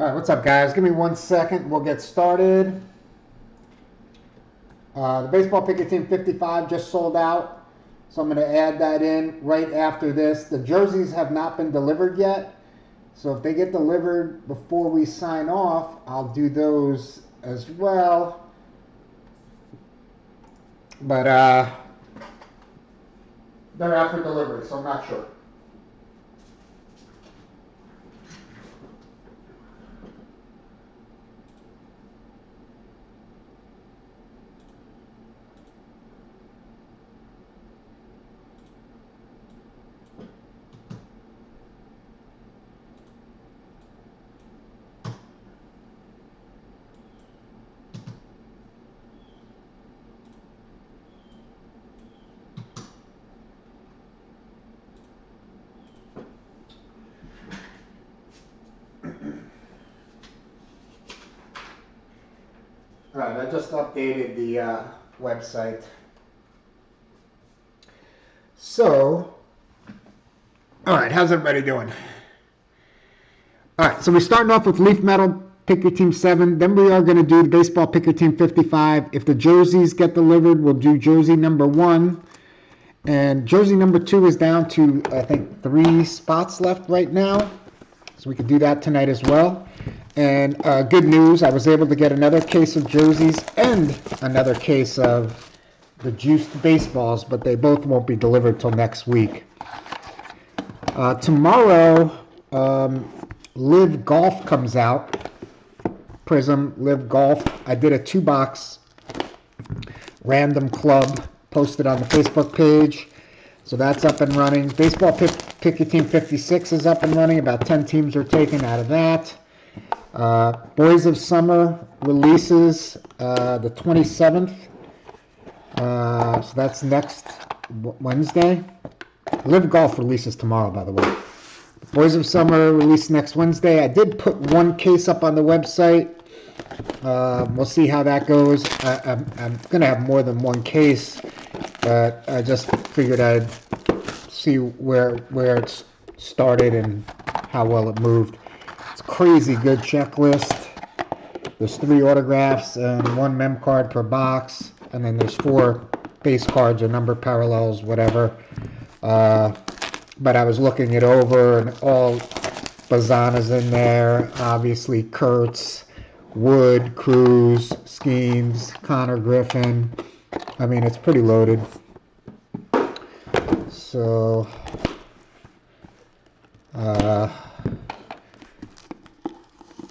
All right, what's up, guys? Give me 1 second. We'll get started. The baseball picker team 55 just sold out, so I'm going to add that in right after this. The jerseys have not been delivered yet, so if they get delivered before we sign off, I'll do those as well. But they're out for delivery, so I'm not sure. All right, I just updated the website. So, all right, how's everybody doing? All right, so we're starting off with Leaf Metal Picker Team 7. Then we are going to do the Baseball Picker Team 55. If the jerseys get delivered, we'll do jersey number 1. And jersey number 2 is down to, I think, 3 spots left right now. So we could do that tonight as well. And good news, I was able to get another case of jerseys and another case of the juiced baseballs, but they both won't be delivered till next week. Tomorrow, Live Golf comes out. Prism Live Golf. I did a 2-box random club posted on the Facebook page. So that's up and running. Baseball Picker Team 56 is up and running. About 10 teams are taken out of that. Boys of Summer releases the 27th. So that's next Wednesday. Live Golf releases tomorrow, by the way. Boys of Summer release next Wednesday. I did put 1 case up on the website. We'll see how that goes. I'm going to have more than 1 case, but I just figured I'd see where it started and how well it moved. It's a crazy good checklist. There's 3 autographs and 1 mem card per box, and then there's 4 base cards or number parallels, whatever. But I was looking it over, and all Bazana's in there. Obviously, Kurtz, Wood, Cruz, Skeens, Connor Griffin. I mean, it's pretty loaded. So,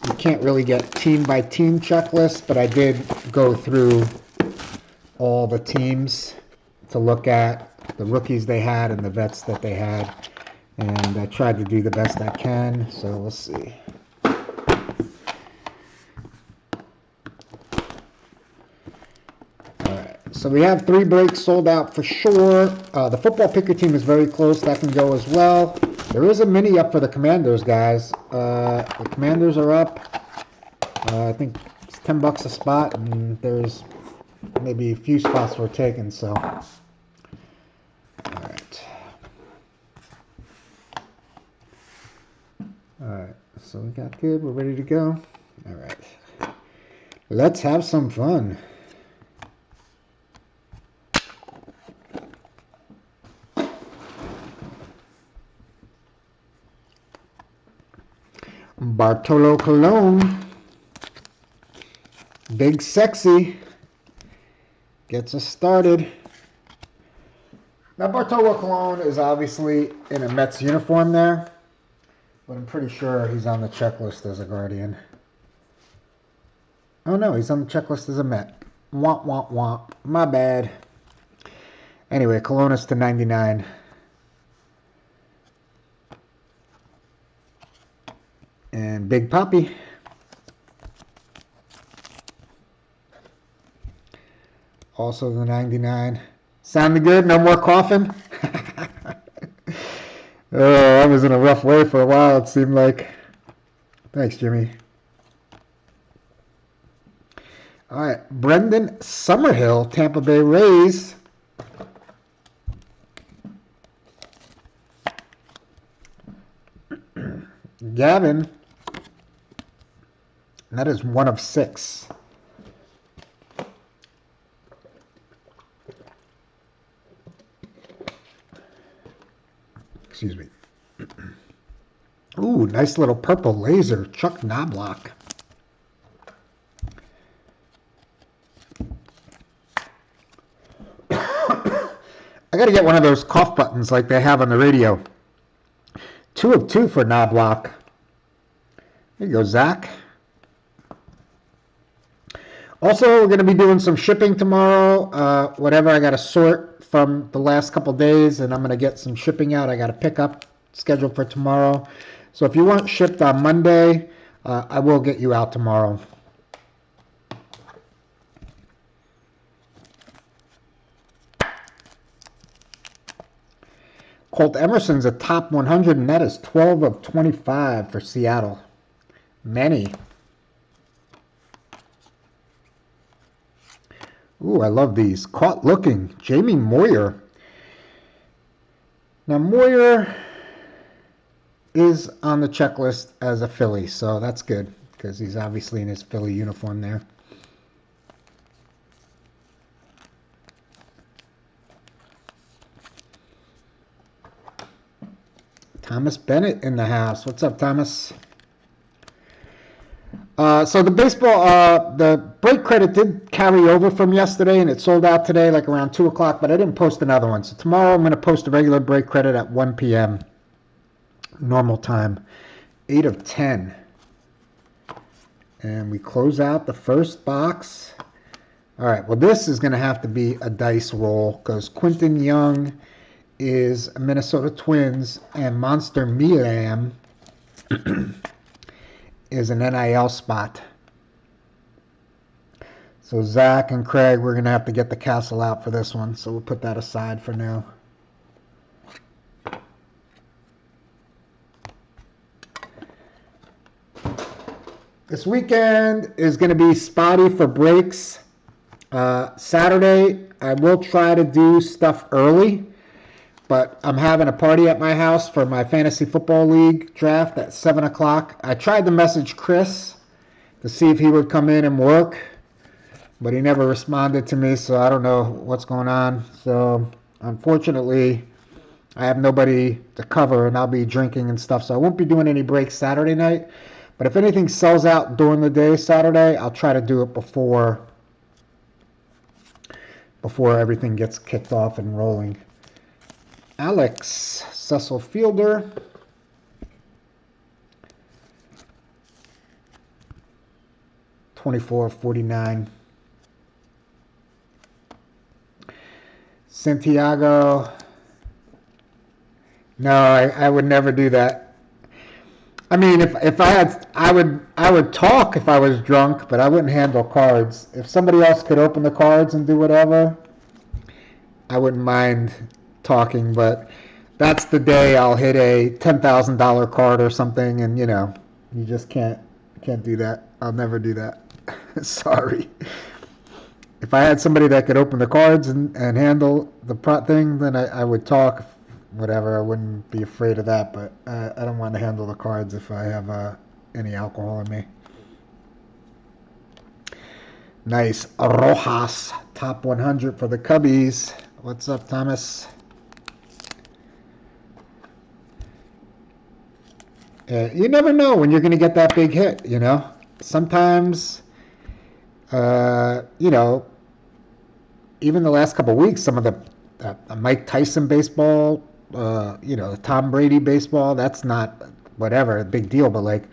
you can't really get team by team checklists, but I did go through all the teams to look at the rookies they had and the vets that they had, and I tried to do the best I can, so we'll see. Alright, so we have 3 breaks sold out for sure. The football picker team is very close. That can go as well. There is a mini up for the Commanders, guys. The Commanders are up. I think it's $10 a spot, and there's maybe a few spots were taken, so. Alright, so we got good. We're ready to go. Alright. Let's have some fun. Bartolo Colon. Big Sexy. Gets us started. Now, Bartolo Colon is obviously in a Mets uniform there, but I'm pretty sure he's on the checklist as a Guardian. Oh no, he's on the checklist as a Met. Womp, womp, womp. My bad. Anyway, Colon is to 99. And Big Poppy. Also the 99. Sounding good? No more coughing? Oh, I was in a rough way for a while, it seemed like. Thanks, Jimmy. All right, Brendan Summerhill, Tampa Bay Rays. Gavin And that is 1 of 6. Excuse me. Ooh, nice little purple laser. Chuck Knobloch. I got to get one of those cough buttons like they have on the radio. 2 of 2 for Knobloch. There you go, Zach. Also, we're going to be doing some shipping tomorrow. Whatever I got to sort from the last couple days, and I'm going to get some shipping out. I got a pickup scheduled for tomorrow. So if you want shipped on Monday, I will get you out tomorrow. Colt Emerson's a top 100, and that is 12 of 25 for Seattle. Many. Ooh, I love these. Caught looking. Jamie Moyer. Now, Moyer is on the checklist as a Philly, so that's good because he's obviously in his Philly uniform there. Thomas Bennett in the house. What's up, Thomas? So the baseball, the break credit did carry over from yesterday, and it sold out today like around 2 o'clock, but I didn't post another one. So tomorrow I'm going to post a regular break credit at 1 p.m. normal time. 8 of 10. And we close out the first box. All right, well, this is going to have to be a dice roll because Quinton Young is Minnesota Twins, and Monster Milam is an NIL spot. So Zach and Craig, we're going to have to get the castle out for this one, so we'll put that aside for now. This weekend is going to be spotty for breaks. Saturday, I will try to do stuff early. But I'm having a party at my house for my fantasy football league draft at 7 o'clock. I tried to message Chris to see if he would come in and work, but he never responded to me, so I don't know what's going on. So unfortunately, I have nobody to cover, and I'll be drinking and stuff, so I won't be doing any breaks Saturday night. But if anything sells out during the day Saturday, I'll try to do it before everything gets kicked off and rolling. Alex Cecil Fielder. $24.49. Santiago. No, I would never do that. I mean, if I had, I would talk if I was drunk, but I wouldn't handle cards. If somebody else could open the cards and do whatever, I wouldn't mind talking, but that's the day I'll hit a $10,000 card or something, and you just can't do that. I'll never do that. Sorry. If I had somebody that could open the cards and handle the thing, then I would talk, whatever. I wouldn't be afraid of that, but I don't want to handle the cards if I have any alcohol in me. Nice. Rojas, top 100 for the Cubbies. What's up, Thomas? You never know when you're going to get that big hit, Sometimes, even the last couple of weeks, some of the Mike Tyson baseball, the Tom Brady baseball, that's not whatever, a big deal. But,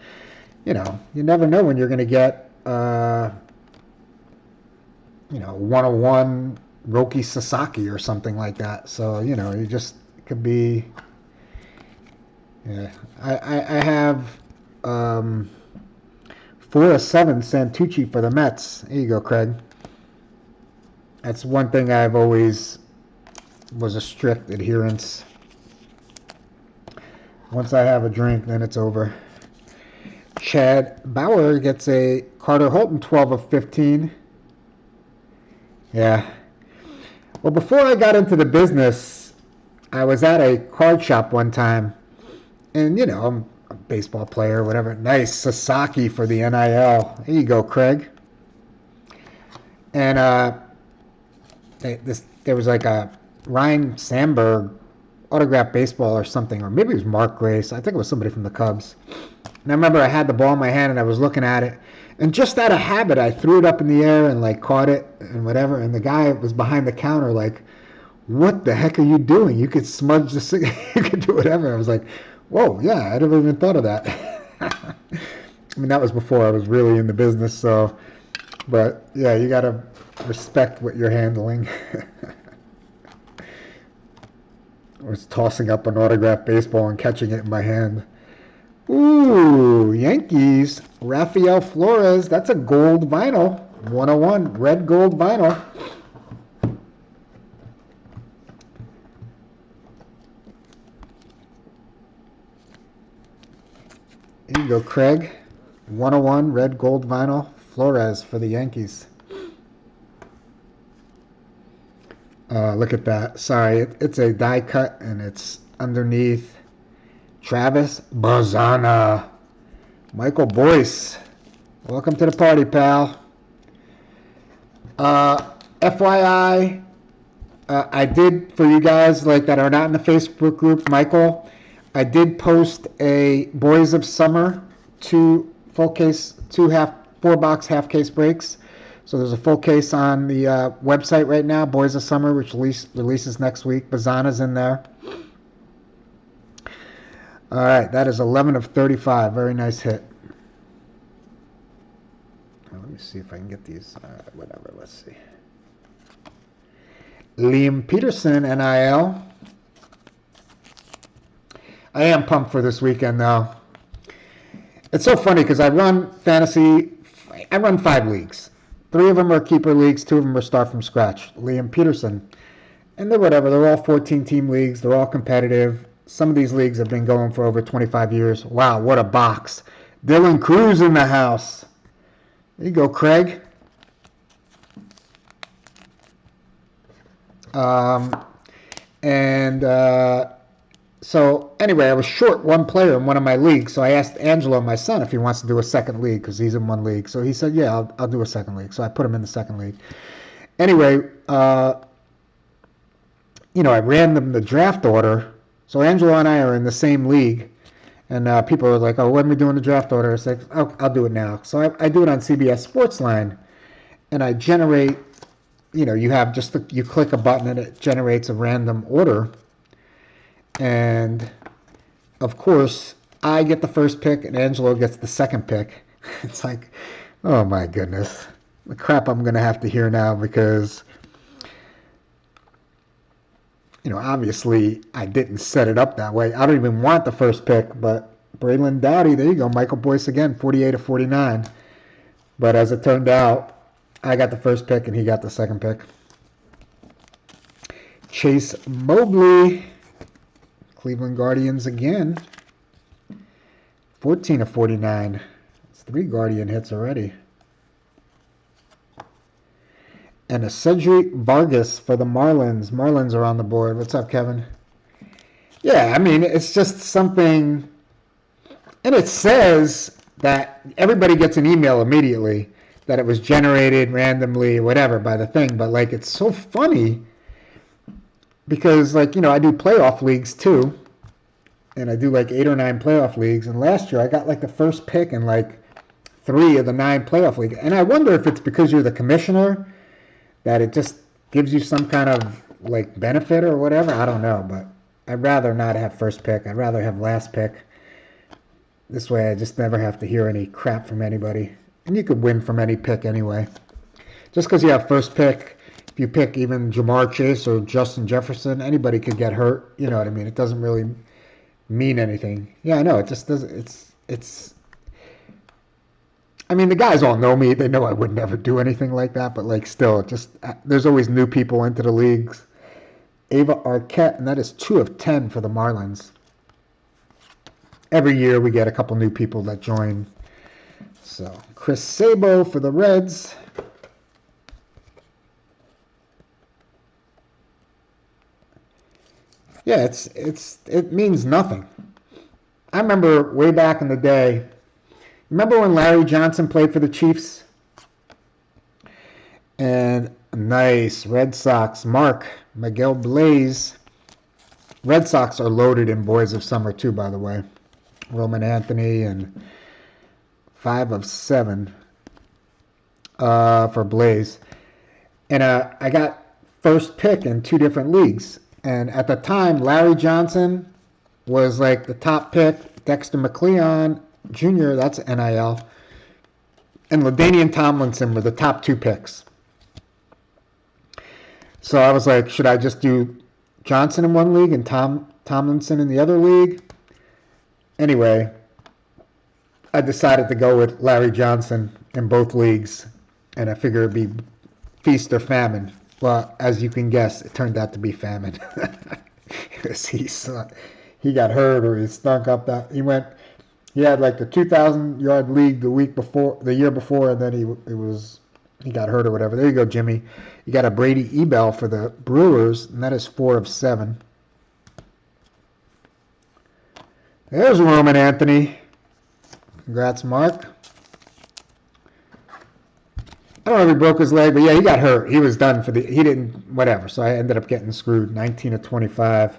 you never know when you're going to get, 101 Roki Sasaki or something like that. So, you just could be... Yeah, I have 4 of 7 Santucci for the Mets. There you go, Craig. That's one thing I've always was a strict adherence. Once I have a drink, then it's over. Chad Bauer gets a Carter Holton 12 of 15. Yeah. Well, before I got into the business, I was at a card shop one time. And, I'm baseball player, whatever. Nice. Sasaki for the NIL. There you go, Craig. And there was like a Ryan Sandberg autographed baseball or something, or maybe it was Mark Grace. I think it was somebody from the Cubs. And I remember I had the ball in my hand and I was looking at it. And just out of habit, I threw it up in the air and like caught it and whatever. And the guy was behind the counter like, what the heck are you doing? You could smudge the cigarette. You could do whatever. I was like, whoa, yeah, I never even thought of that. I mean, that was before I was really in the business. So, but yeah, you got to respect what you're handling. I was tossing up an autographed baseball and catching it in my hand. Ooh, Yankees. Rafael Flores. That's a gold vinyl. 101. Red gold vinyl. There you go, Craig. 101. Red gold vinyl. Flores for the Yankees. Look at that. Sorry, it's a die cut and it's underneath Travis Bazana. Michael Boyce. Welcome to the party, pal. FYI, I did, for you guys like that are not in the Facebook group, Michael, I did post a Boys of Summer 2 full case, 4-box half case breaks. So there's a full case on the website right now, Boys of Summer, which releases next week. Bazana's in there. All right, that is 11 of 35. Very nice hit. Let me see if I can get these. Whatever, let's see. Liam Peterson, NIL. I am pumped for this weekend, though. It's so funny because I run fantasy. I run 5 leagues. 3 of them are keeper leagues. 2 of them are start from scratch. Liam Peterson. And they're whatever. They're all 14-team leagues. They're all competitive. Some of these leagues have been going for over 25 years. Wow, what a box. Dylan Cruz in the house. There you go, Craig. So anyway, I was short one player in one of my leagues, so I asked Angelo, my son, if he wants to do a second league because he's in one league. So he said, yeah, I'll do a second league. So I put him in the second league. Anyway, I ran them the draft order. So Angelo and I are in the same league. And people are like, oh, when are we doing the draft order? I said, oh, I'll do it now. So I do it on CBS Sportsline. And I generate, you have you click a button and it generates a random order. And, of course, I get the first pick and Angelo gets the second pick. It's like, oh, my goodness. The crap I'm going to have to hear now because, obviously I didn't set it up that way. I don't even want the first pick, but Braylon Dowdy, there you go. Michael Boyce again, 48 of 49. But as it turned out, I got the first pick and he got the second pick. Chase Mobley, Cleveland Guardians again, 14 of 49. It's 3 Guardian hits already. And a Cedric Vargas for the Marlins. Marlins are on the board. What's up, Kevin? Yeah, I mean, it's just something. And it says that everybody gets an email immediately that it was generated randomly, whatever, by the thing. But, it's so funny because, I do playoff leagues, too. And I do, 8 or 9 playoff leagues. And last year, I got, the first pick in, 3 of the 9 playoff leagues. And I wonder if it's because you're the commissioner that it just gives you some kind of benefit or whatever. I don't know, but I'd rather not have first pick. I'd rather have last pick. This way I just never have to hear any crap from anybody. And you could win from any pick anyway. Just because you have first pick, if you pick even Jamar Chase or Justin Jefferson, anybody could get hurt. You know what I mean? It doesn't really mean anything. Yeah, I know. It just doesn't. It's I mean, the guys all know me. They know I would never do anything like that. But, still, there's always new people into the leagues. Ava Arquette, and that is 2 of 10 for the Marlins. Every year we get a couple new people that join. So, Chris Sabo for the Reds. Yeah, it means nothing. I remember way back in the day. Remember when Larry Johnson played for the Chiefs? And nice Red Sox. Mark Miguel Blaze. Red Sox are loaded in Boys of Summer too, by the way. Roman Anthony and 5 of 7 for Blaze. And I got first pick in 2 different leagues. And at the time, Larry Johnson was like the top pick. Dexter McLeon Jr., that's NIL. And LaDainian Tomlinson were the top 2 picks. So I was like, should I just do Johnson in one league and Tomlinson in the other league? Anyway, I decided to go with Larry Johnson in both leagues. And I figured it'd be feast or famine. Well, as you can guess, it turned out to be famine. He got hurt or he stunk up that. He had like the 2,000-yard league the year before, and then he got hurt or whatever. There you go, Jimmy. You got a Brady Ebell for the Brewers, and that is 4 of 7. There's Roman Anthony. Congrats, Mark. I don't know if he broke his leg, but yeah, he got hurt. He was done he didn't, whatever. So I ended up getting screwed, 19 of 25.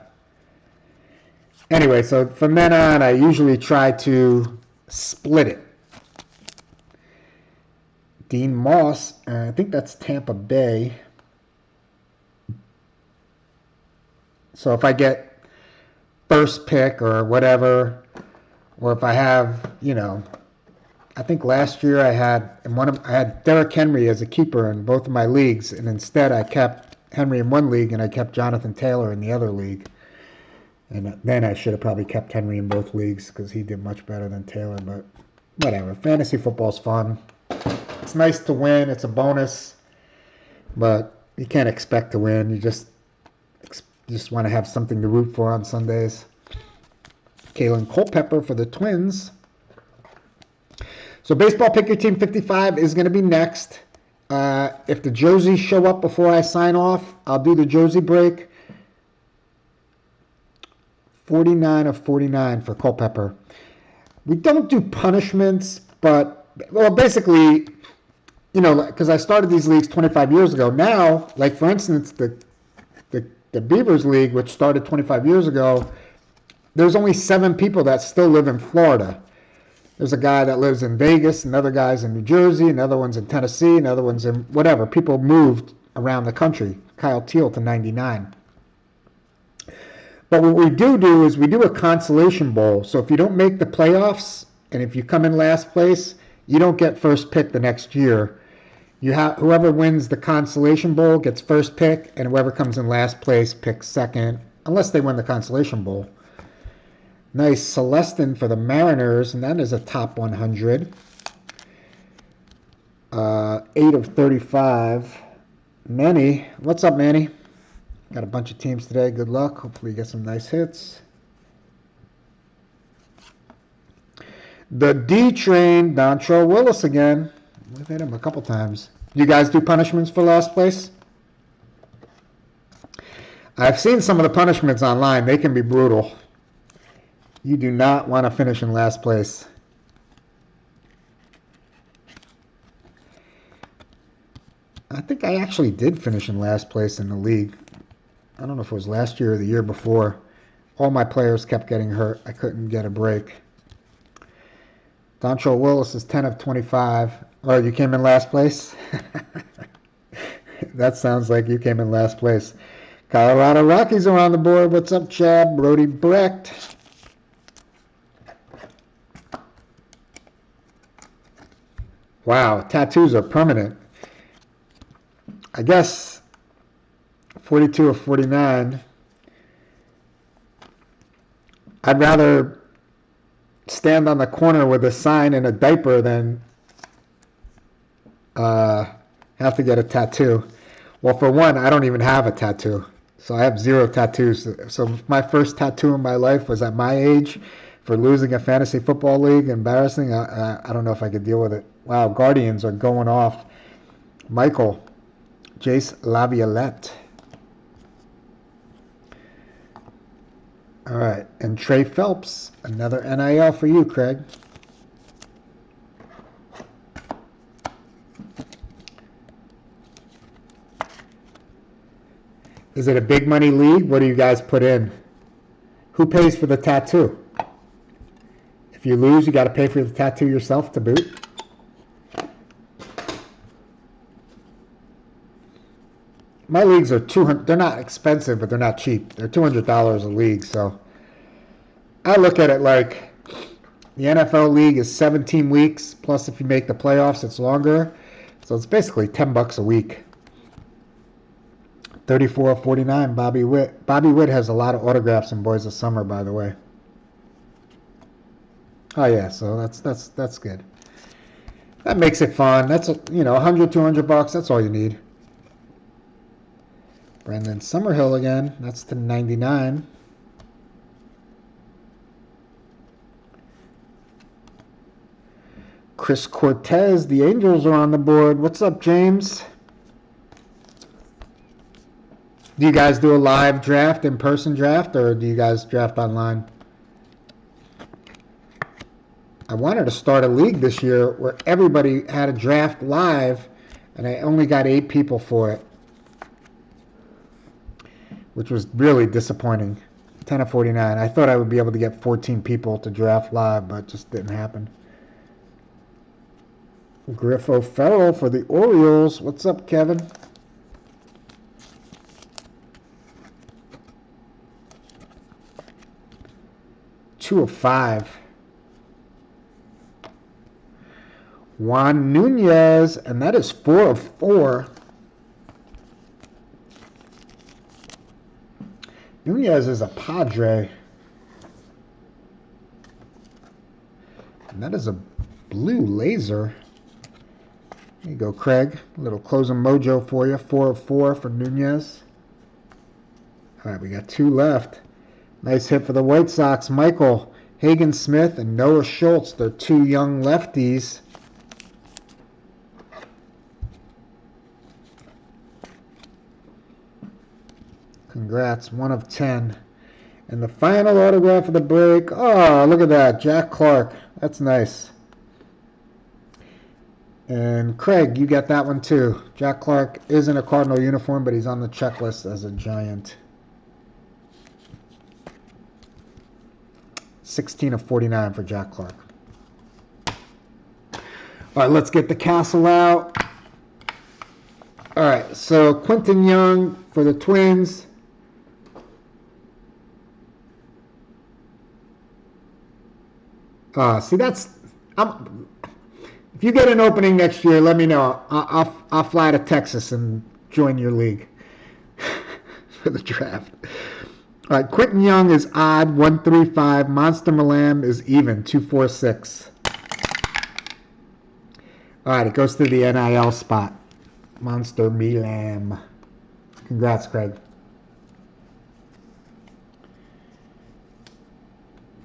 Anyway, so from then on, I usually try to split it. Dean Moss, I think that's Tampa Bay. So if I get first pick or whatever, or if I have, I think last year I had Derrick Henry as a keeper in both of my leagues, and instead I kept Henry in one league and I kept Jonathan Taylor in the other league. And then I should have probably kept Henry in both leagues because he did much better than Taylor, but whatever. Fantasy football's fun. It's nice to win. It's a bonus, but you can't expect to win. You just want to have something to root for on Sundays. Kalen Culpepper for the Twins. So Baseball Pick Your Team 55 is going to be next. If the jerseys show up before I sign off, I'll do the jersey break. 49 of 49 for Culpepper. We don't do punishments, but, well, basically, because I started these leagues 25 years ago. Now, like, for instance, the Beavers League, which started 25 years ago, there's only 7 people that still live in Florida. There's a guy that lives in Vegas, another guy's in New Jersey, another one's in Tennessee, another one's in whatever. People moved around the country. Kyle Teal to 99. But what we do is we do a consolation bowl. So if you don't make the playoffs, and if you come in last place, you don't get first pick the next year. Whoever wins the consolation bowl gets first pick, and whoever comes in last place picks second, unless they win the consolation bowl. Nice Celestin for the Mariners, and that is a top 100. 8 of 35. Manny, what's up, Manny? Got a bunch of teams today. Good luck. Hopefully you get some nice hits. The D train, Dontrell Willis again. We've hit him a couple times. You guys do punishments for last place? I've seen some of the punishments online. They can be brutal. You do not want to finish in last place. I think I actually did finish in last place in the league. I don't know if it was last year or the year before. All my players kept getting hurt. I couldn't get a break. Dontrell Willis is 10 of 25. Oh, you came in last place? That sounds like you came in last place. Colorado Rockies are on the board. What's up, Chad? Brody Brecht. Wow, tattoos are permanent. I guess 42 of 49. I'd rather stand on the corner with a sign and a diaper than have to get a tattoo. Well, for one, I don't even have a tattoo. So I have 0 tattoos. So my first tattoo in my life was at my age for losing a fantasy football league. Embarrassing. I don't know if I could deal with it. Wow, Guardians are going off. Michael, Jace Laviolette. All All right, and Trey Phelps, another NIL for you, Craig. Is it a big money league? What do you guys put in? Who pays for the tattoo? If you lose, you got to pay for the tattoo yourself to boot. My leagues are $200. They're not expensive, but they're not cheap. They're $200 a league. So I look at it like the NFL league is 17 weeks. Plus, if you make the playoffs, it's longer. So it's basically $10 a week. 34.49. Bobby Witt. Bobby Witt has a lot of autographs in Boys of Summer, by the way. Oh yeah, so that's good. That makes it fun. That's $100, $200. That's all you need. Brendan Summerhill again. That's to 99. Chris Cortez. The Angels are on the board. What's up, James? Do you guys do a live draft, in-person draft, or do you guys draft online? I wanted to start a league this year where everybody had a draft live, and I only got 8 people for it, which was really disappointing. 10/49. I thought I would be able to get 14 people to draft live, but it just didn't happen. Griffo Farrell for the Orioles. What's up, Kevin? Two of 5. Juan Nunez, and that is 4 of 4. Nunez is a Padre. And that is a blue laser. There you go, Craig. A little closing mojo for you. 4 of 4 for Nunez. All right, we got 2 left. Nice hit for the White Sox. Michael Hagen Smith and Noah Schultz. They're 2 young lefties. Congrats, 1 of 10. And the final autograph of the break. Oh, look at that. Jack Clark. That's nice. And Craig, you got that one too. Jack Clark is in a Cardinal uniform, but he's on the checklist as a Giant. 16 of 49 for Jack Clark. All right, let's get the castle out. All right, so Quentin Young for the Twins. See, if you get an opening next year, let me know. I'll fly to Texas and join your league for the draft. All right, Quentin Young is odd, 135. Monster Milam is even, 246. All right, it goes to the NIL spot. Monster Milam. Congrats, Craig.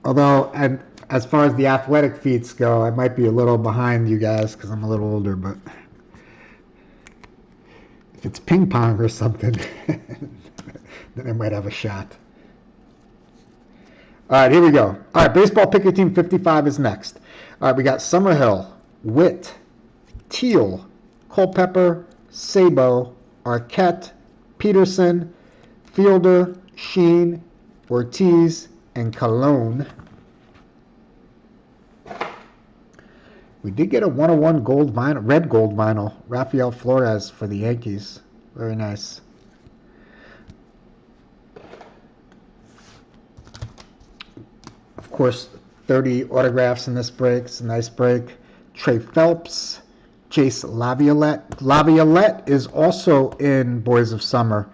Although, and as far as the athletic feats go, I might be a little behind you guys because I'm a little older, but if it's ping pong or something, then I might have a shot. All right, here we go. All right, Baseball Pick Your Team 55 is next. All right, we got Summerhill, Witt, Teal, Culpepper, Sabo, Arquette, Peterson, Fielder, Sheen, Ortiz, and Colon. We did get a 101 gold vinyl, red gold vinyl, Rafael Flores for the Yankees. Very nice. Of course, 30 autographs in this break. It's a nice break. Trey Phelps, Jace Laviolette. Laviolette is also in Boys of Summer.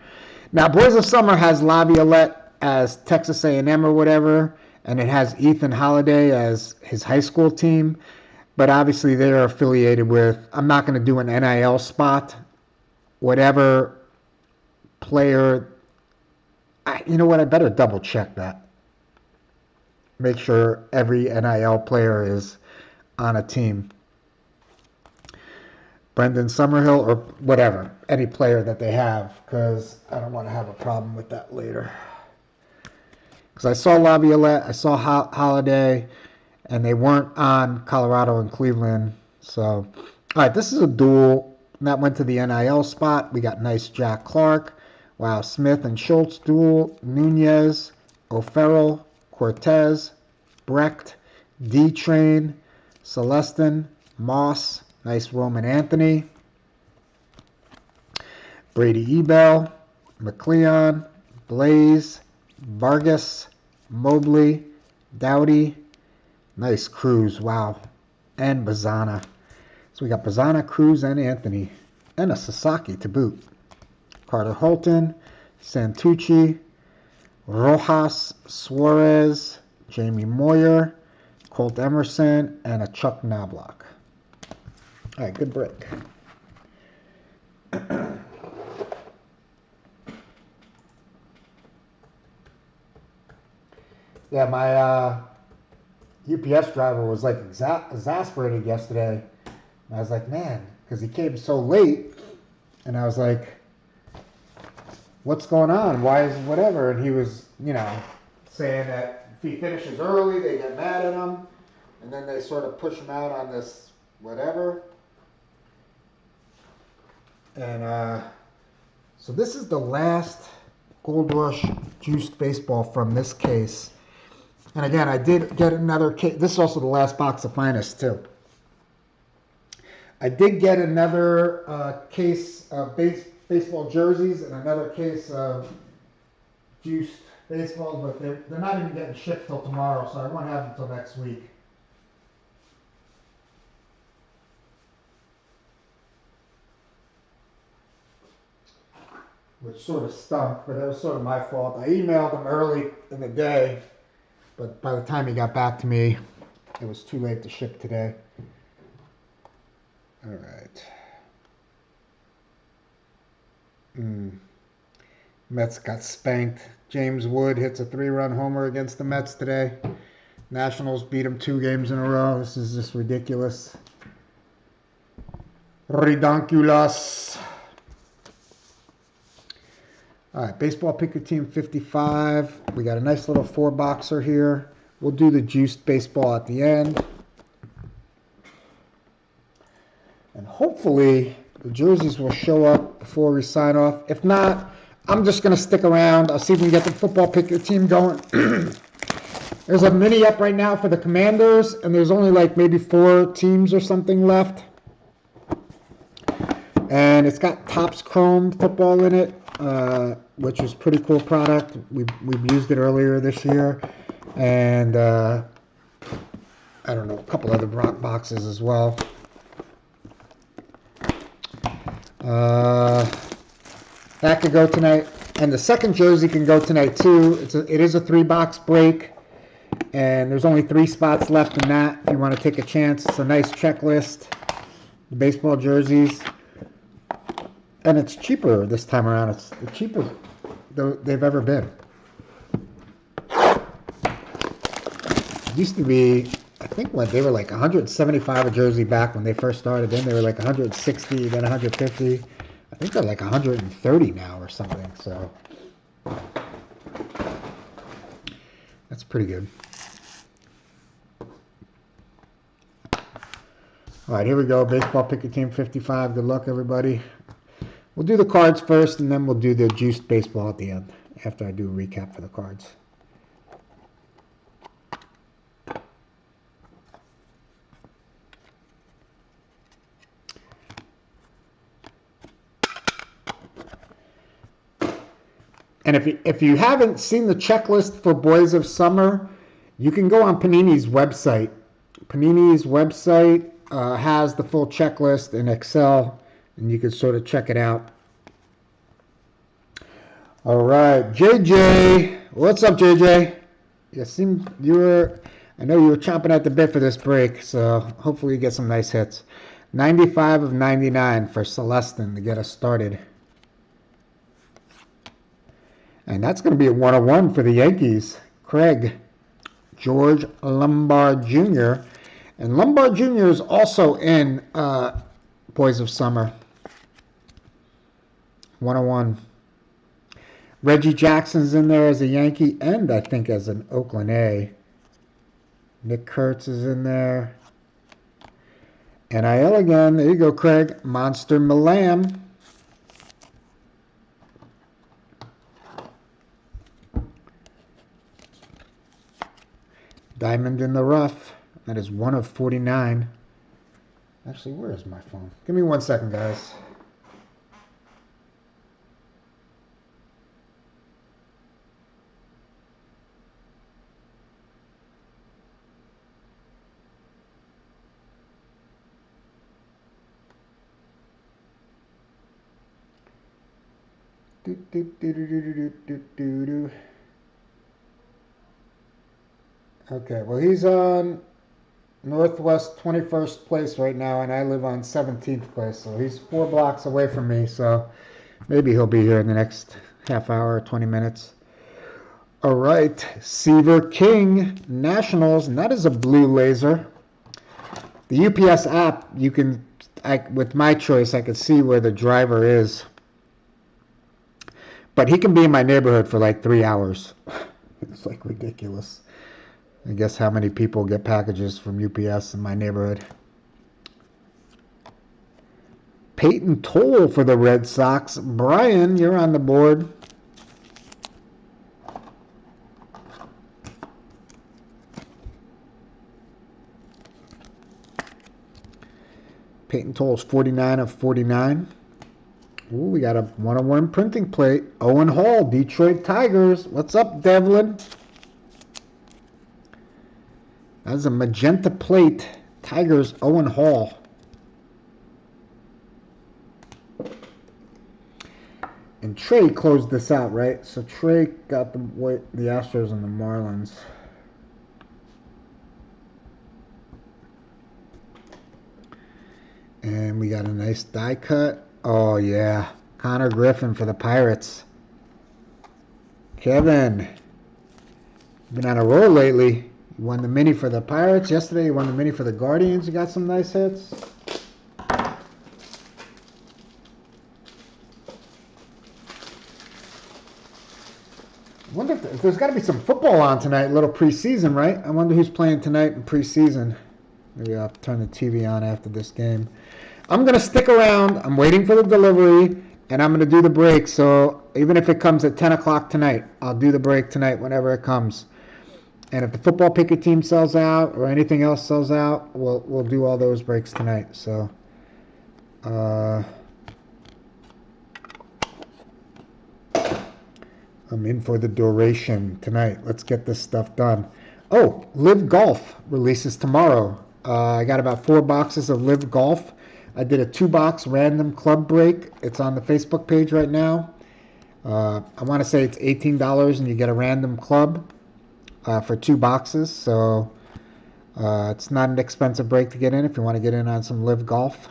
Now, Boys of Summer has Laviolette as Texas A&M or whatever, and it has Ethan Holiday as his high school team. But obviously, they're affiliated with, I'm not going to do an NIL spot. Whatever player, you know what, I better double check that. Make sure every NIL player is on a team. Brendan Summerhill or whatever, any player that they have, because I don't want to have a problem with that later. because I saw Laviolette, I saw Holiday, and they weren't on Colorado and Cleveland. So, all right, this is a duel. That went to the NIL spot. We got nice Jack Clark. Wow, Smith and Schultz duel. Nunez, O'Farrell, Cortez, Brecht, D-Train, Celestin, Moss. Nice Roman Anthony. Brady Ebel, McLeon, Blaze, Vargas, Mobley, Dowdy. Nice Cruz, wow. And Bazana. So we got Bazana, Cruz, and Anthony. And a Sasaki to boot. Carter Holton, Santucci, Rojas, Suarez, Jamie Moyer, Colt Emerson, and a Chuck Knobloch. All right, good break. Yeah, my UPS driver was like exasperated yesterday. And I was like, man, because he came so late. And I was like, what's going on? Why is whatever? And he was, saying that if he finishes early, they get mad at him. And then they sort of push him out on this whatever. And so this is the last Gold Rush juiced baseball from this case. And again, I did get another case. This is also the last box of Finest, too. I did get another case of baseball jerseys and another case of juiced baseballs, but they're not even getting shipped till tomorrow, so I won't have them till next week. Which sort of stunk, but that was sort of my fault. I emailed him early in the day, but by the time he got back to me, it was too late to ship today. All right. Mets got spanked. James Wood hits a 3-run homer against the Mets today. Nationals beat him 2 games in a row. This is just ridiculous. Redonkulous. All right, baseball picker team 55. We got a nice little 4-boxer here. We'll do the juiced baseball at the end. And hopefully the jerseys will show up before we sign off. If not, I'm just going to stick around. I'll see if we can get the football picker team going. There's a mini up right now for the Commanders, and there's only like maybe 4 teams or something left. And it's got Topps Chrome football in it, which is a pretty cool product. We've used it earlier this year. And I don't know, a couple other boxes as well. That could go tonight. And the second jersey can go tonight too. It is a 3-box break. And there's only 3 spots left in that if you want to take a chance. It's a nice checklist. The baseball jerseys. And it's cheaper this time around. It's the cheapest they've ever been. It used to be, I think when they were like 175 a jersey back when they first started. Then they were like 160, then 150. I think they're like 130 now or something. So that's pretty good. All right, here we go. Baseball picker team 55. Good luck, everybody. We'll do the cards first, and then we'll do the juiced baseball at the end after I do a recap for the cards. And if you haven't seen the checklist for Boys of Summer, you can go on Panini's website. Panini's website has the full checklist in Excel, and you can sort of check it out. All right, JJ. What's up, JJ? I know you were chomping at the bit for this break, so hopefully you get some nice hits. 95 of 99 for Celestin to get us started. And that's going to be a 101 for the Yankees. Craig, George Lombard Jr. And Lombard Jr. is also in Boys of Summer. 101. Reggie Jackson's in there as a Yankee and I think as an Oakland A. Nick Kurtz is in there. NIL again. There you go, Craig. Monster Milam. Diamond in the rough. That is 1 of 49. Actually, where is my phone? Give me 1 second, guys. Okay, well, he's on Northwest 21st place right now, and I live on 17th place, so he's 4 blocks away from me, so maybe he'll be here in the next half hour, 20 minutes. All right, Seaver King Nationals, and that is a blue laser. The UPS app, you can, with my choice, I can see where the driver is. But he can be in my neighborhood for like 3 hours. It's like ridiculous. I guess how many people get packages from UPS in my neighborhood. Peyton Toll for the Red Sox. Brian, you're on the board. Peyton Toll's 49 of 49. Ooh, we got a 101 printing plate. Owen Hall, Detroit Tigers. What's up, Devlin? That's a magenta plate. Tigers, Owen Hall. And Trey closed this out, right? So Trey got the Astros and the Marlins. And we got a nice die cut. Oh, yeah. Connor Griffin for the Pirates. Kevin. Been on a roll lately. You won the mini for the Pirates. Yesterday you won the mini for the Guardians. You got some nice hits. I wonder if there's got to be some football on tonight, a little preseason, right? I wonder who's playing tonight in preseason. Maybe I'll turn the TV on after this game. I'm going to stick around. I'm waiting for the delivery, and I'm going to do the break. So even if it comes at 10 o'clock tonight, I'll do the break tonight whenever it comes. And if the football picker team sells out or anything else sells out, we'll do all those breaks tonight. So I'm in for the duration tonight. Let's get this stuff done. Oh, Live Golf releases tomorrow. I got about 4 boxes of Live Golf. I did a 2-box random club break. It's on the Facebook page right now. I want to say it's $18 and you get a random club for 2 boxes. So it's not an expensive break to get in if you want to get in on some Live Golf.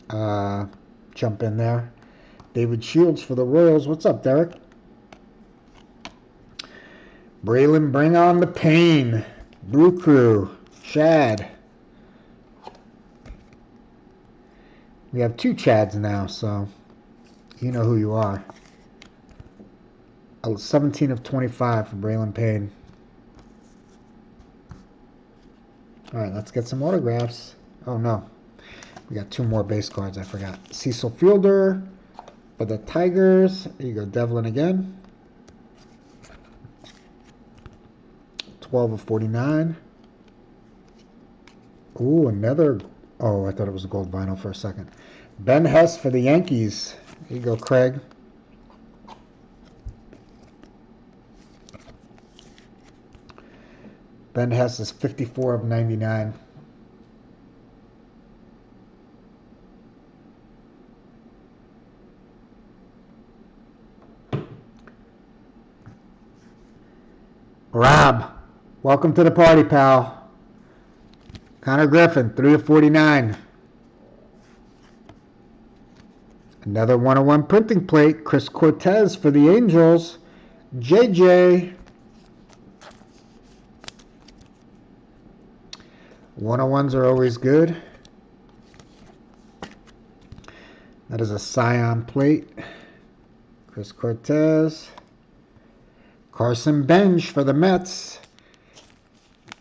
Jump in there. David Shields for the Royals. What's up, Derek? Braylon, bring on the pain. Brew Crew. Chad. We have 2 Chads now, so you know who you are. 17 of 25 for Braylon Payne. All right, let's get some autographs. Oh, no. We got 2 more base cards. I forgot. Cecil Fielder for the Tigers. There you go, Devlin again. 12 of 49. Ooh, another. Oh, I thought it was a gold vinyl for a second. Ben Hess for the Yankees. Here you go, Craig. Ben Hess is 54 of 99. Rob, welcome to the party, pal. Connor Griffin, 3 of 49. Another 101 printing plate. Chris Cortez for the Angels. JJ. 101s are always good. That is a Scion plate. Chris Cortez. Carson Bench for the Mets.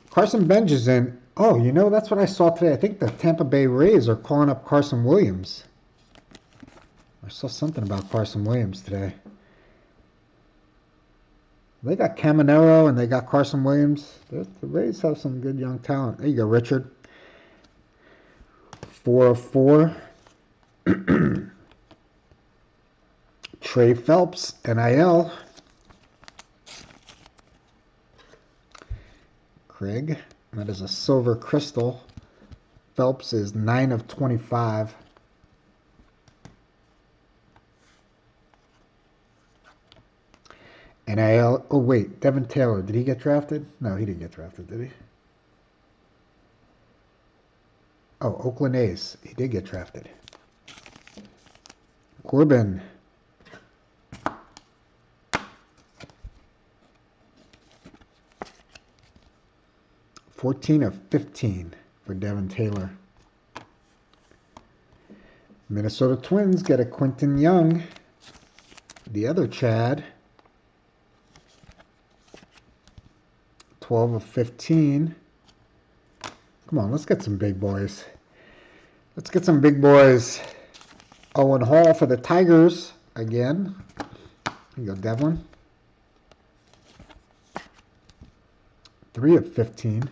Carson Bench is in. Oh, you know, that's what I saw today. I think the Tampa Bay Rays are calling up Carson Williams. I saw something about Carson Williams today. They got Caminero and they got Carson Williams. The Rays have some good young talent. There you go, Richard. 4 of 4. Trey Phelps, NIL. Craig, that is a silver crystal. Phelps is 9 of 25. NIL. Oh, wait. Devin Taylor. Did he get drafted? No, he didn't get drafted, did he? Oh, Oakland A's. He did get drafted. Corbin. $14 of 15 for Devin Taylor. Minnesota Twins get a Quentin Young. The other Chad. 12 of 15. Come on, let's get some big boys. Let's get some big boys. Owen Hall for the Tigers again. Here you go, Devlin. 3 of 15.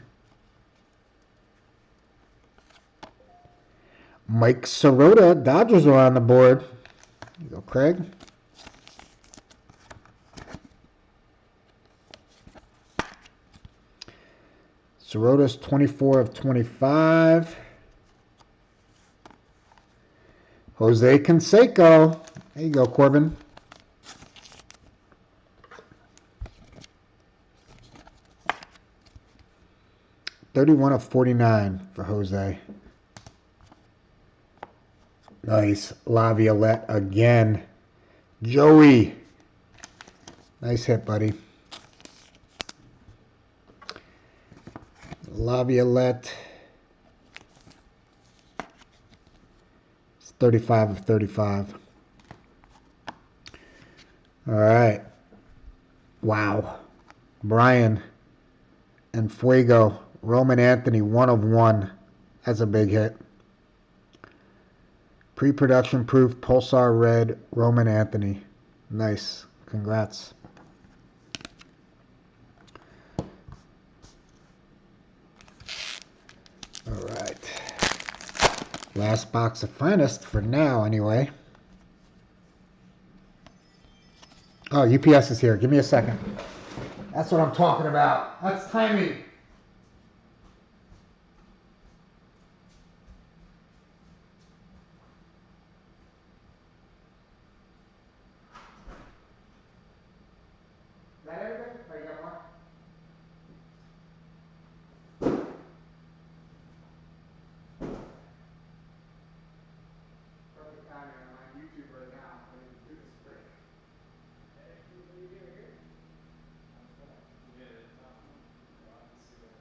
Mike Sirota, Dodgers are on the board. Here you go, Craig. Sirota's 24 of 25. Jose Canseco. There you go, Corbin. $31 of 49 for Jose. Nice. Laviolette again. Joey. Nice hit, buddy. Laviolette. It's 35 of 35. All right. Wow. Brian and Fuego. Roman Anthony, 1 of 1. That's a big hit. Pre-production proof, Pulsar Red, Roman Anthony. Nice. Congrats. All right. Last box of finest for now, anyway. Oh, UPS is here. Give me a second. That's what I'm talking about. That's timing. Is that everything? Or you got more? Perfect timing. I'm on YouTube right now. I didn't do this break. Hey, what are you doing here? Yeah, it's not. Well, I can see that.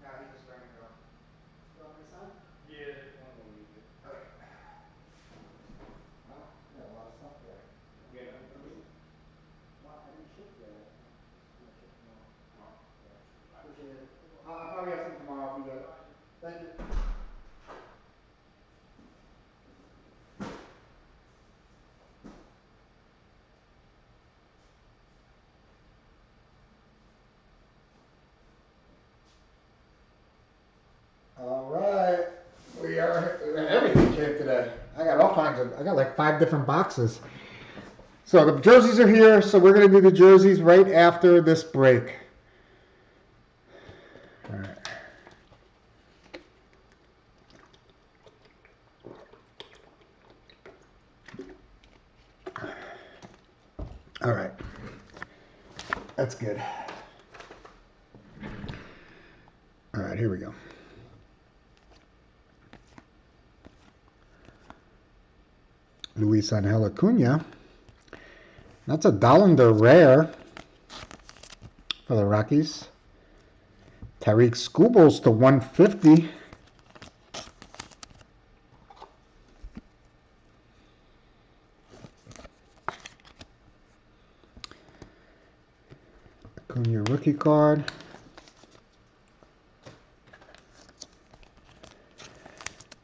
No, he just rang and go. You want me to sign? Yeah, there's one more we did. Okay. Wow, you got a lot of stuff there. Yeah, no, well, I didn't ship yet. I'm gonna ship tomorrow. Tomorrow? Yeah. Appreciate it. I'll probably have some tomorrow if you get it. Thank you. All right. Everything came today. I got like 5 different boxes. So the jerseys are here, so we're going to do the jerseys right after this break. All right. All right. That's good. All right, here we go. Luis Angel Acuna. That's a Dollander rare for the Rockies. Tariq Skubals to 150. Acuna rookie card.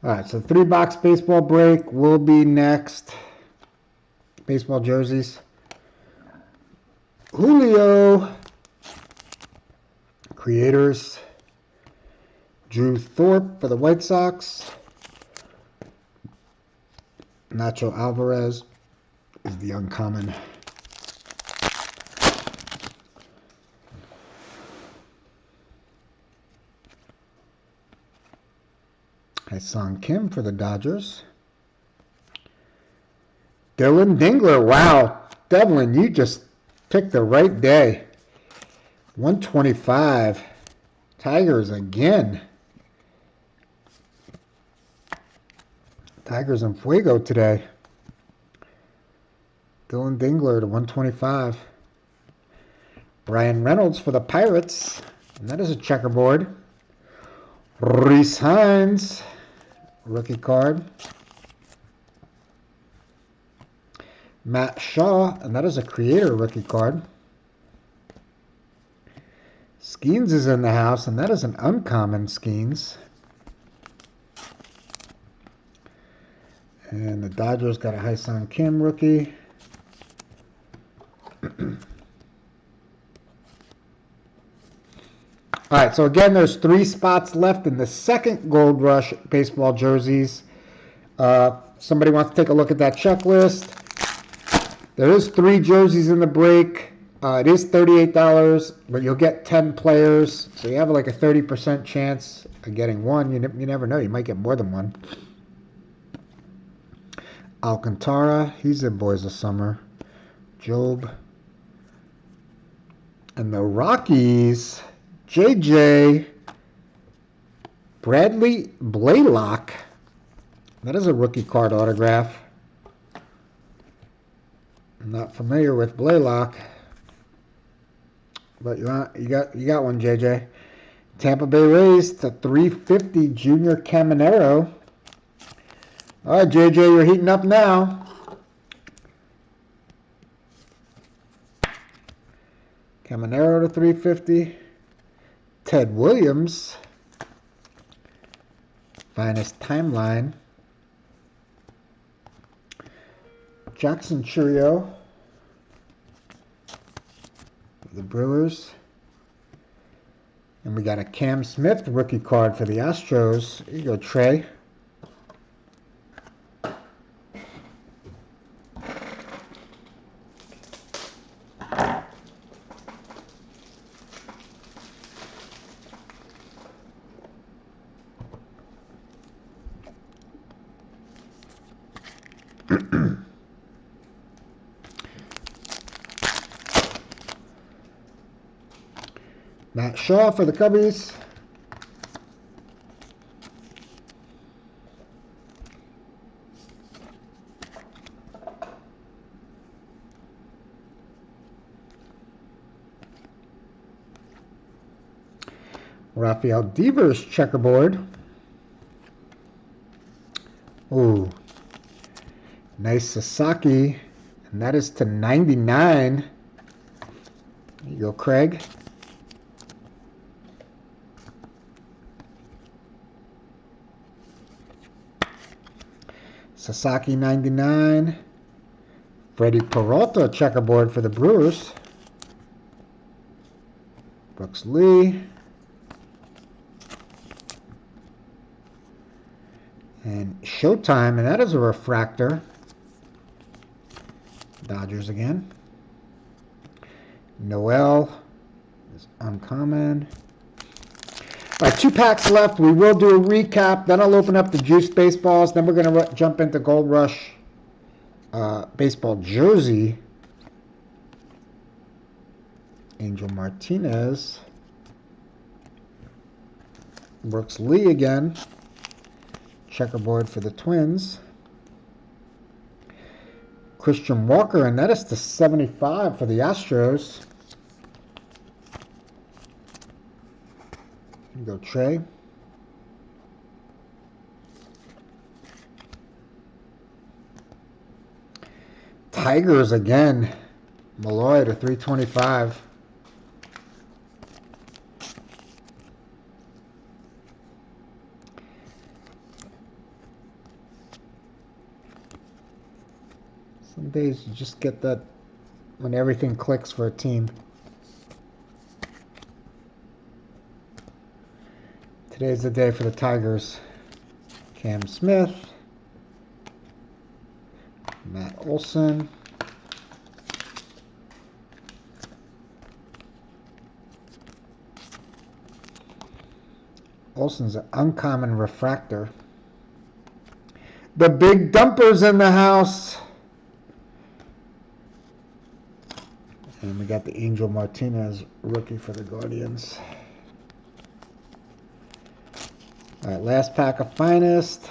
All right, so 3-box baseball break will be next. Baseball jerseys. Julio. Creators. Drew Thorpe for the White Sox. Nacho Alvarez is the uncommon. Ha-Seong Kim for the Dodgers. Dylan Dingler. Wow. Devlin, you just picked the right day. 125. Tigers again. Tigers in fuego today. Dylan Dingler to 125. Ryan Reynolds for the Pirates. And that is a checkerboard. Rhys Hines. Rookie card. Matt Shaw. And that is a creator rookie card. Skeens is in the house. And that is an uncommon Skeens. And the Dodgers got a Ha-Seong Kim rookie. All right, so again, there's 3 spots left in the second Gold Rush baseball jerseys. Somebody wants to take a look at that checklist. There is 3 jerseys in the break. It is $38, but you'll get 10 players. So you have like a 30% chance of getting one. You never know. You might get more than one. Alcantara, he's in Boys of Summer. Job. And the Rockies, JJ Bradley Blaylock. That is a rookie card autograph. I'm not familiar with Blaylock, but you got one, JJ. Tampa Bay Rays to 350 Junior Caminero. All right, JJ, you're heating up now. Caminero to 350. Ted Williams. Finest timeline. Jackson Churio. The Brewers. And we got a Cam Smith rookie card for the Astros. Here you go, Trey. Matt Shaw for the Cubbies. Rafael Devers checkerboard. Ooh. Nice Sasaki. And that is to 99. There you go, Craig. Sasaki 99. Freddie Peralta checkerboard for the Brewers. Brooks Lee. And Showtime, and that is a refractor. Dodgers again. Noel is uncommon. All right, 2 packs left. We will do a recap. Then I'll open up the juiced baseballs. Then we're going to jump into Gold Rush baseball jersey. Angel Martinez. Brooks Lee again. Checkerboard for the Twins. Christian Walker, and that is to 75 for the Astros. Here you go, Trey. Tigers again. Malloy to 325. Some days you just get that when everything clicks for a team. Today's the day for the Tigers. Cam Smith, Matt Olson, Olson's an uncommon refractor. The big dumper's in the house. And we got the Angel Martinez rookie for the Guardians. All right, last pack of Finest.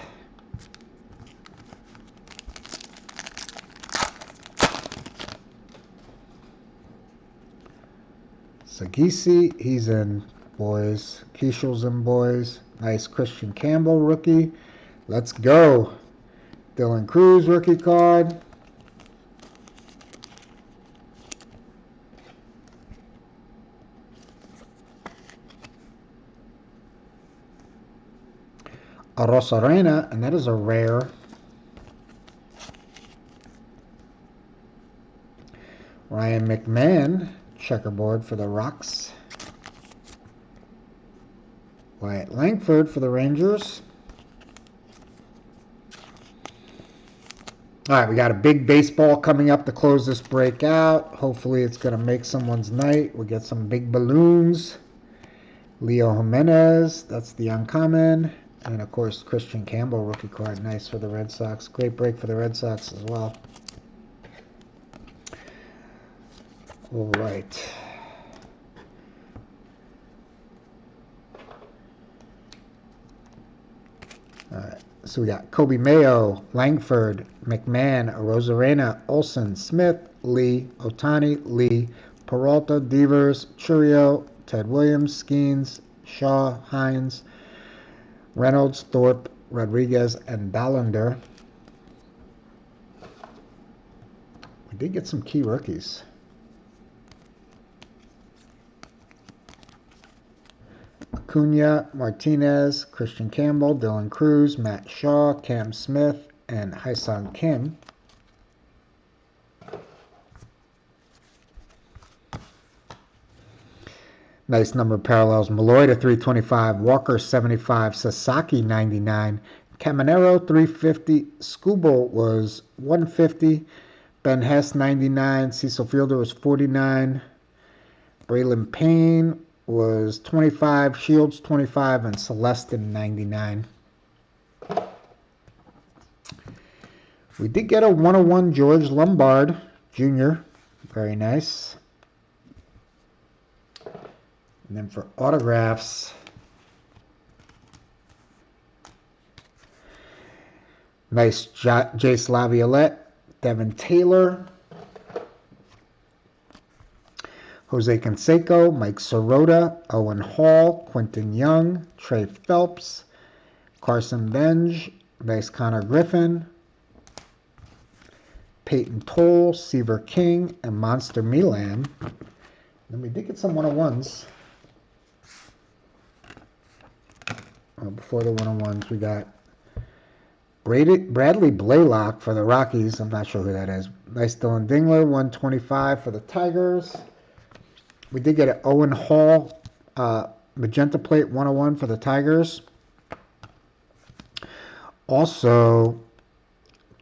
Sagisi, he's in boys. Keishel's in boys. Nice Christian Campbell rookie. Let's go. Dylan Cruz rookie card. Rosarena, and that is a rare. Ryan McMahon, checkerboard for the Rocks. Wyatt Langford for the Rangers. All right, we got a big baseball coming up to close this break out. Hopefully it's going to make someone's night. We'll get some big balloons. Leo Jimenez, that's the uncommon. And, of course, Christian Campbell rookie card. Nice for the Red Sox. Great break for the Red Sox as well. All right. All right. So we got Kobe Mayo, Langford, McMahon, Rosarena, Olson, Smith, Lee, Otani, Lee, Peralta, Devers, Churio, Ted Williams, Skeens, Shaw, Hines, Reynolds, Thorpe, Rodriguez, and Dollander. We did get some key rookies. Acuna, Martinez, Christian Campbell, Dylan Cruz, Matt Shaw, Cam Smith, and Hyun-Sung Kim. Nice number of parallels. Malloy to 325, Walker 75, Sasaki 99, Caminero 350, Skubal was 150, Ben Hess 99, Cecil Fielder was 49, Braylon Payne was 25, Shields 25, and Celestin 99. We did get a 101 George Lombard Jr. Very nice. And then for autographs, nice Jace Laviolette, Devin Taylor, Jose Canseco, Mike Sirota, Owen Hall, Quentin Young, Trey Phelps, Carson Benj, nice Connor Griffin, Peyton Toll, Seaver King, and Monster Milan. Then we did get some 101s. Before the 101s, we got Bradley Blaylock for the Rockies. I'm not sure who that is. Nice Dylan Dingler, 125 for the Tigers. We did get an Owen Hall Magenta Plate 101 for the Tigers. Also,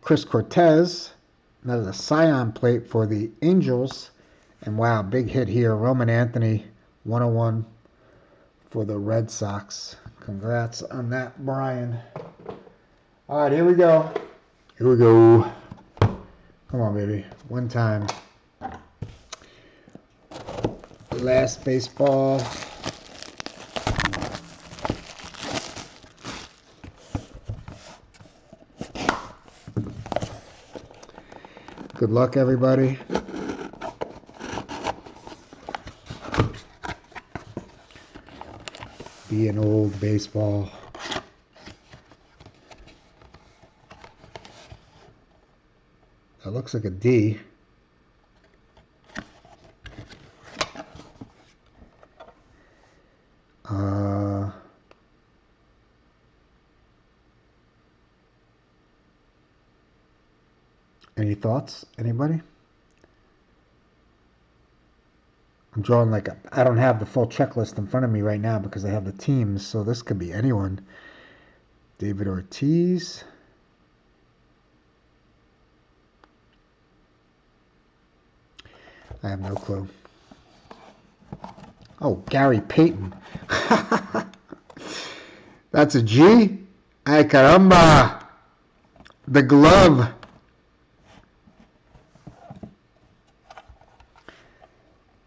Chris Cortez, another Scion Plate for the Angels. And wow, big hit here. Roman Anthony, 101 for the Red Sox. Congrats on that, Brian. All right, here we go. Here we go. Come on, baby. One time. Last baseball. Good luck, everybody. Be an old baseball. That looks like a D. Any thoughts? Anybody? I'm drawing like I don't have the full checklist in front of me right now because I have the teams, so this could be anyone. David Ortiz. I have no clue. Oh, Gary Payton. That's a G. Ay caramba. The glove.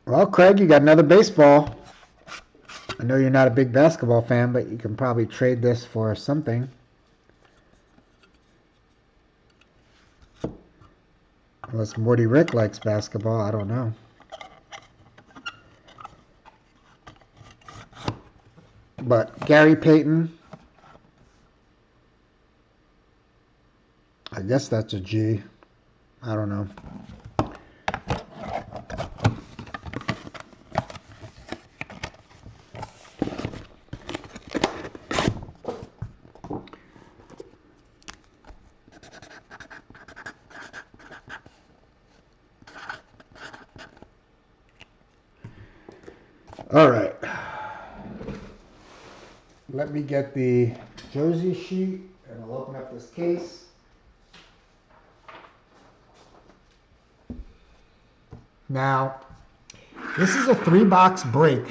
Well, Craig, you got another baseball. I know you're not a big basketball fan, but you can probably trade this for something. Unless Morty Rick likes basketball, I don't know. But Gary Payton, I guess that's a G. I don't know. All right. Let me get the jersey sheet and I'll open up this case. Now, this is a 3-box break.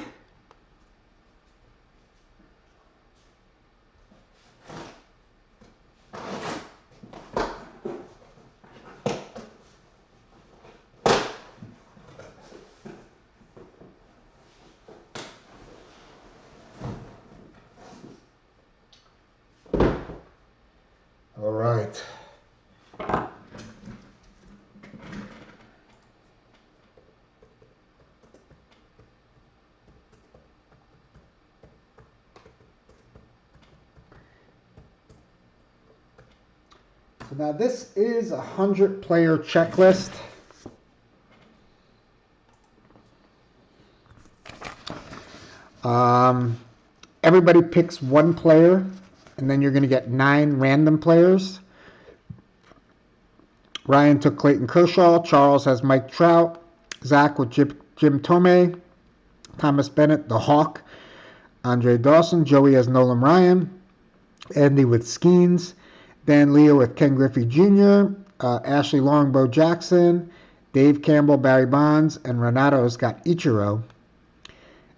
All right. So now this is a 100-player checklist. Everybody picks one player, and then you're going to get 9 random players. Ryan took Clayton Kershaw. Charles has Mike Trout. Zach with Jim Tomei. Thomas Bennett, the Hawk. Andre Dawson. Joey has Nolan Ryan. Andy with Skeens. Dan Leo with Ken Griffey Jr. Ashley Longbow Jackson. Dave Campbell, Barry Bonds. And Renato's got Ichiro.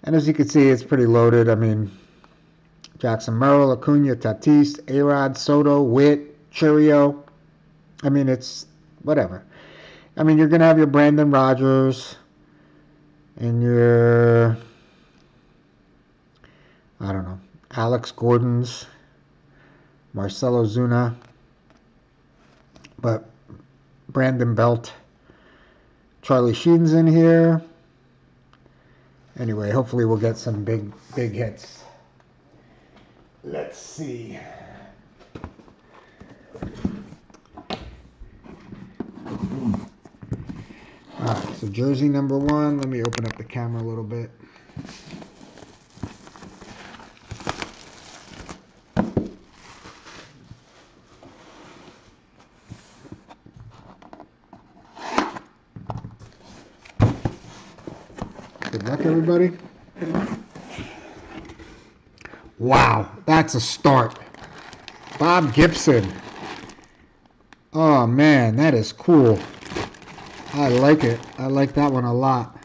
And as you can see, it's pretty loaded. I mean, Jackson Merrill, Acuna, Tatis, A-Rod, Soto, Witt, Churio. I mean, it's whatever. I mean, you're going to have your Brandon Rogers and your, I don't know, Alex Gordon's, Marcelo Zuna, but Brandon Belt, Charlie Sheen's in here. Anyway, hopefully we'll get some big hits. Let's see. Alright, so jersey number 1. Let me open up the camera a little bit. Good luck, everybody. Wow, that's a start. Bob Gibson. Oh, man, that is cool. I like it. I like that one a lot.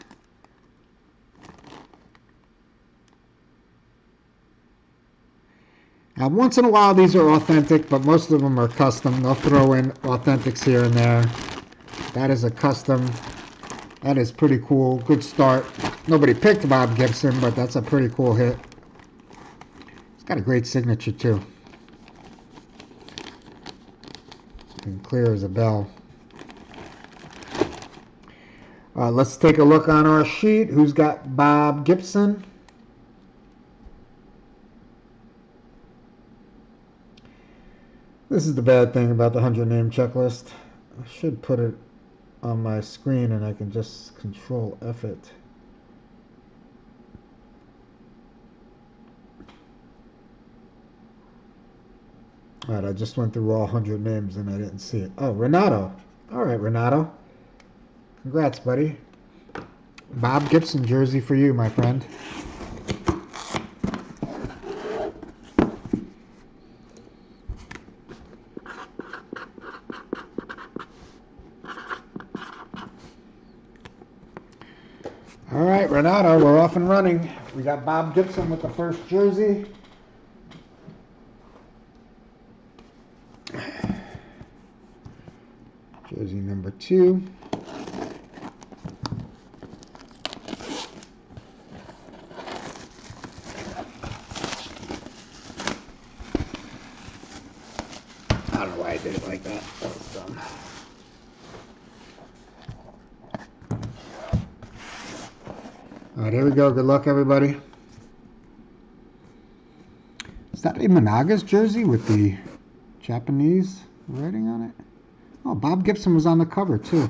Now, once in a while, these are authentic, but most of them are custom. They'll throw in authentics here and there. That is a custom. That is pretty cool. Good start. Nobody picked Bob Gibson, but that's a pretty cool hit. He's got a great signature, too. And clear as a bell. Let's take a look on our sheet. Who's got Bob Gibson? This is the bad thing about the 100-name checklist. I should put it on my screen and I can just control F it. Alright, I just went through all 100 names and I didn't see it. Oh, Renato. All right, Renato. Congrats, buddy. Bob Gibson jersey for you, my friend. All right, Renato, we're off and running. We got Bob Gibson with the first jersey. Jersey number 2. I don't know why I did it like that. That was dumb. All right, here we go. Good luck, everybody. Is that a Managa's jersey with the Japanese writing on it? Oh, Bob Gibson was on the cover, too.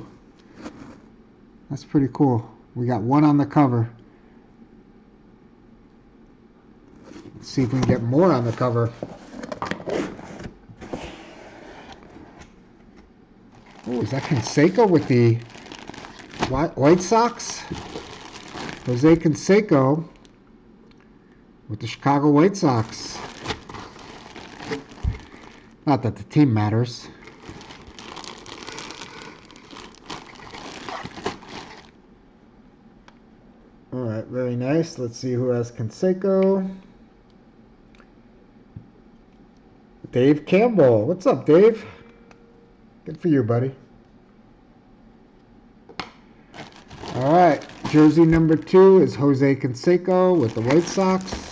That's pretty cool. We got one on the cover. Let's see if we can get more on the cover. Oh, is that Canseco with the White Sox? Jose Canseco with the Chicago White Sox. Not that the team matters. All right, very nice. Let's see who has Canseco. Dave Campbell. What's up, Dave? Good for you, buddy. All right, jersey number 2 is Jose Canseco with the White Sox.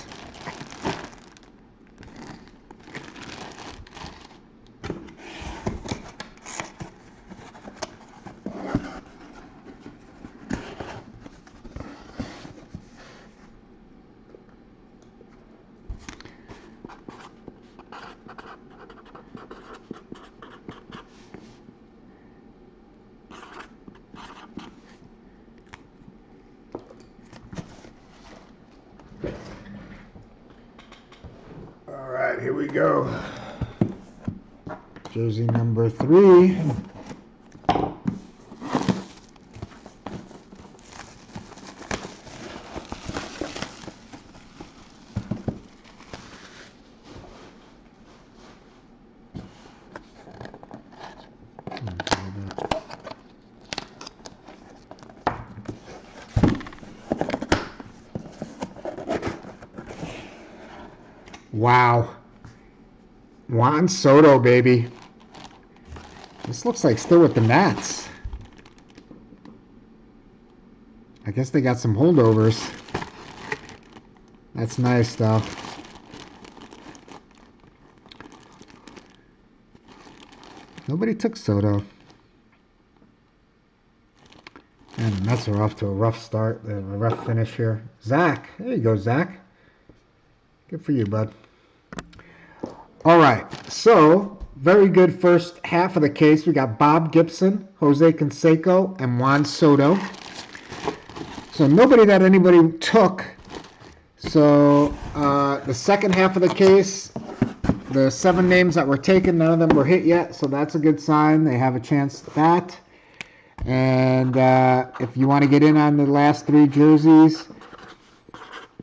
All right, here we go. Jersey number 3. Wow. Juan Soto, baby. This looks like still with the Nats. I guess they got some holdovers. That's nice, though. Nobody took Soto. And the Mets are off to a rough start, a rough finish here. Zach. There you go, Zach. Good for you, bud. All right, so very good first half of the case. We got Bob Gibson, Jose Canseco, and Juan Soto. So nobody that anybody took. So the second half of the case, the 7 names that were taken, none of them were hit yet. So that's a good sign. They have a chance at that. And if you want to get in on the last 3 jerseys,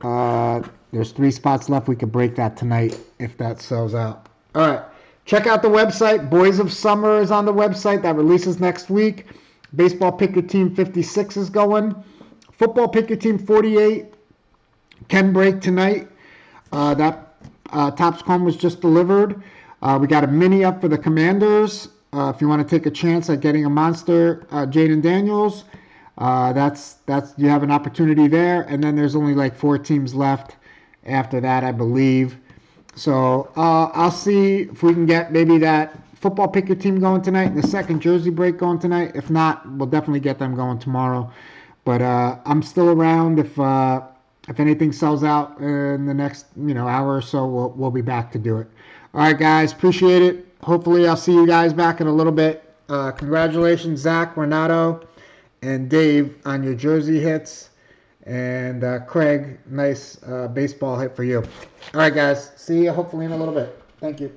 there's 3 spots left. We could break that tonight if that sells out. All right. Check out the website. Boys of Summer is on the website. That releases next week. Baseball Pick Your Team 56 is going. Football Pick Your Team 48 can break tonight. That Topps Chrome was just delivered. We got a mini up for the Commanders. If you want to take a chance at getting a monster, Jaden Daniels, that's you have an opportunity there. And then there's only like 4 teams left after that, I believe. So I'll see if we can get maybe that football pick your team going tonight and the second jersey break going tonight. If not, we'll definitely get them going tomorrow. But I'm still around. If anything sells out in the next hour or so, we'll be back to do it. All right, guys, appreciate it. Hopefully, I'll see you guys back in a little bit. Congratulations, Zach, Renato, and Dave on your jersey hits. And Craig, nice baseball hit for you. All right, guys. See you hopefully in a little bit. Thank you.